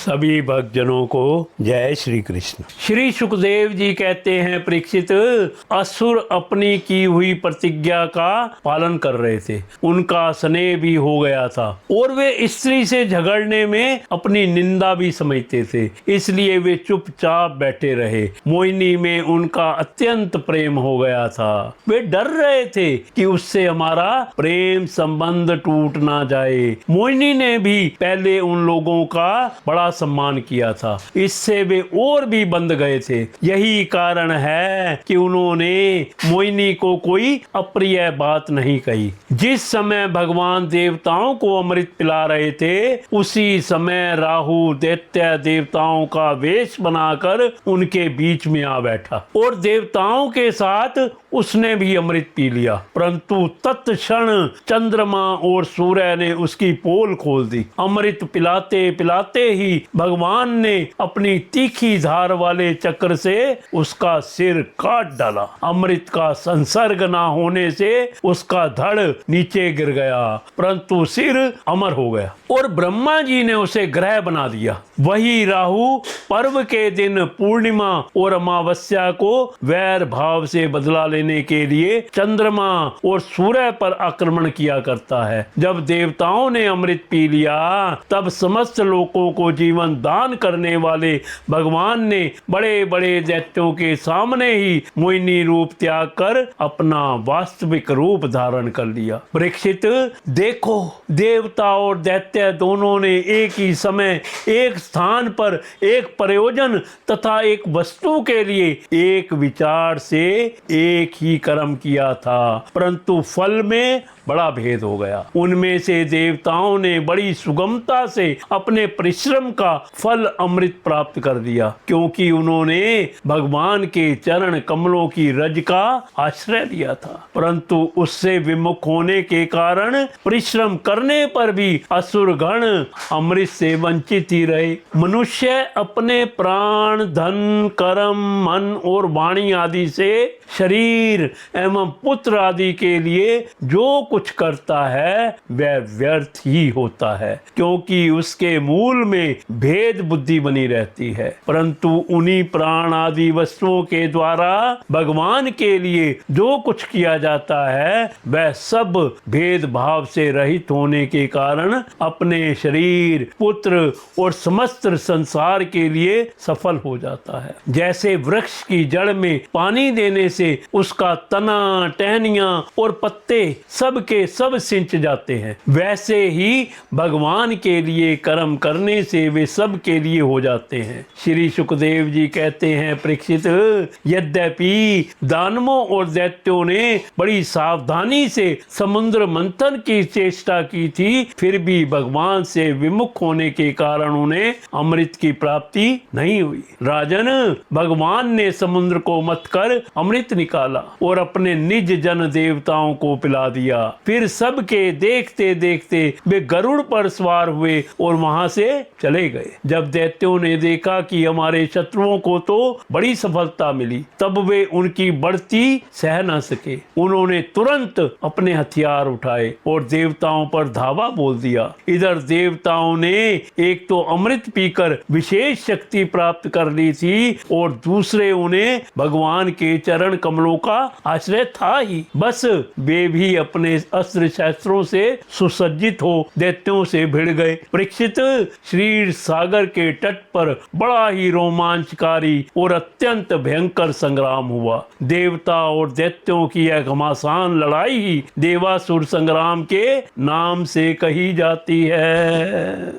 सभी भक्तजनों को जय श्री कृष्ण। श्री सुखदेव जी कहते हैं, परीक्षित, असुर अपनी की हुई प्रतिज्ञा का पालन कर रहे थे। उनका स्नेह भी हो गया था और वे स्त्री से झगड़ने में अपनी निंदा भी समझते थे, इसलिए वे चुपचाप बैठे रहे। मोहिनी में उनका अत्यंत प्रेम हो गया था। वे डर रहे थे कि उससे हमारा प्रेम संबंध टूट ना जाए। मोहिनी ने भी पहले उन लोगों का बड़ा सम्मान किया था, इससे वे और भी बंध गए थे। यही कारण है कि उन्होंने मोहिनी को कोई अप्रिय बात नहीं कही। जिस समय भगवान देवताओं को अमृत पिला रहे थे, उसी समय राहु दैत्य देवताओं का वेश बनाकर उनके बीच में आ बैठा और देवताओं के साथ उसने भी अमृत पी लिया। परंतु तत्क्षण चंद्रमा और सूर्य ने उसकी पोल खोल दी। अमृत पिलाते पिलाते ही भगवान ने अपनी तीखी धार वाले चक्र से उसका सिर काट डाला। अमृत का संसर्ग ना होने से उसका धड़ नीचे गिर गया, परंतु सिर अमर हो गया और ब्रह्मा जी ने उसे ग्रह बना दिया। वही राहु पर्व के दिन पूर्णिमा और अमावस्या को वैर भाव से बदला लेने के लिए चंद्रमा और सूर्य पर आक्रमण किया करता है। जब देवताओं ने अमृत पी लिया, तब समस्त लोगों को जीवन दान करने वाले भगवान ने बड़े बड़े दैत्यों के सामने ही मोहिनी रूप त्याग कर अपना वास्तविक रूप धारण कर लिया। परीक्षित, देखो, देवता और दैत्य दोनों ने एक ही समय एक स्थान पर एक प्रयोजन तथा एक वस्तु के लिए एक विचार से एक ही कर्म किया था, परंतु फल में बड़ा भेद हो गया। उनमें से देवताओं ने बड़ी सुगमता से अपने परिश्रम का फल अमृत प्राप्त कर दिया, क्योंकि उन्होंने भगवान के चरण कमलों की रज का आश्रय लिया था। परंतु उससे विमुख होने के कारण परिश्रम करने पर भी असुर गण अमृत से वंचित ही रहे। मनुष्य अपने प्राण, धन, कर्म, मन और वाणी आदि से शरीर एवं पुत्र आदि के लिए जो कुछ करता है वह व्यर्थ ही होता है, क्योंकि उसके मूल में भेद बुद्धि बनी रहती है। परंतु उन्हीं प्राण आदि वस्तुओं के द्वारा भगवान के लिए जो कुछ किया जाता है वह सब भेद भाव से रहित होने के कारण अपने शरीर, पुत्र और समस्त संसार के लिए सफल हो जाता है। जैसे वृक्ष की जड़ में पानी देने से उसका तना, टहनियां और पत्ते सब के सब सिंच जाते हैं, वैसे ही भगवान के लिए कर्म करने से वे सब के लिए हो जाते हैं। श्री सुखदेव जी कहते हैं, परीक्षित, यद्यपि दानवों और दैत्यों ने बड़ी सावधानी से समुद्र मंथन की चेष्टा की थी, फिर भी भगवान से विमुख होने के कारण उन्हें अमृत की प्राप्ति नहीं हुई। राजन, भगवान ने समुद्र को मथ कर अमृत निकाला और अपने निज जन देवताओं को पिला दिया। फिर सबके देखते देखते वे गरुड़ पर सवार हुए और वहां से चले गए। जब दैत्यों ने देखा कि हमारे शत्रुओं को तो बड़ी सफलता मिली, तब वे उनकी बढ़ती सह न सके। उन्होंने तुरंत अपने हथियार उठाए और देवताओं पर धावा बोल दिया। इधर देवताओं ने एक तो अमृत पीकर विशेष शक्ति प्राप्त कर ली थी और दूसरे उन्हें भगवान के चरण कमलों का आश्रय था ही। बस वे भी अपने अस्त्र शस्त्रों से सुसज्जित हो दैत्यों से भिड़ गए। परीक्षित, क्षीर सागर के तट पर बड़ा ही रोमांचकारी और अत्यंत भयंकर संग्राम हुआ। देवता और दैत्यों की यह घमासान लड़ाई ही देवासुर संग्राम के नाम से कही जाती है।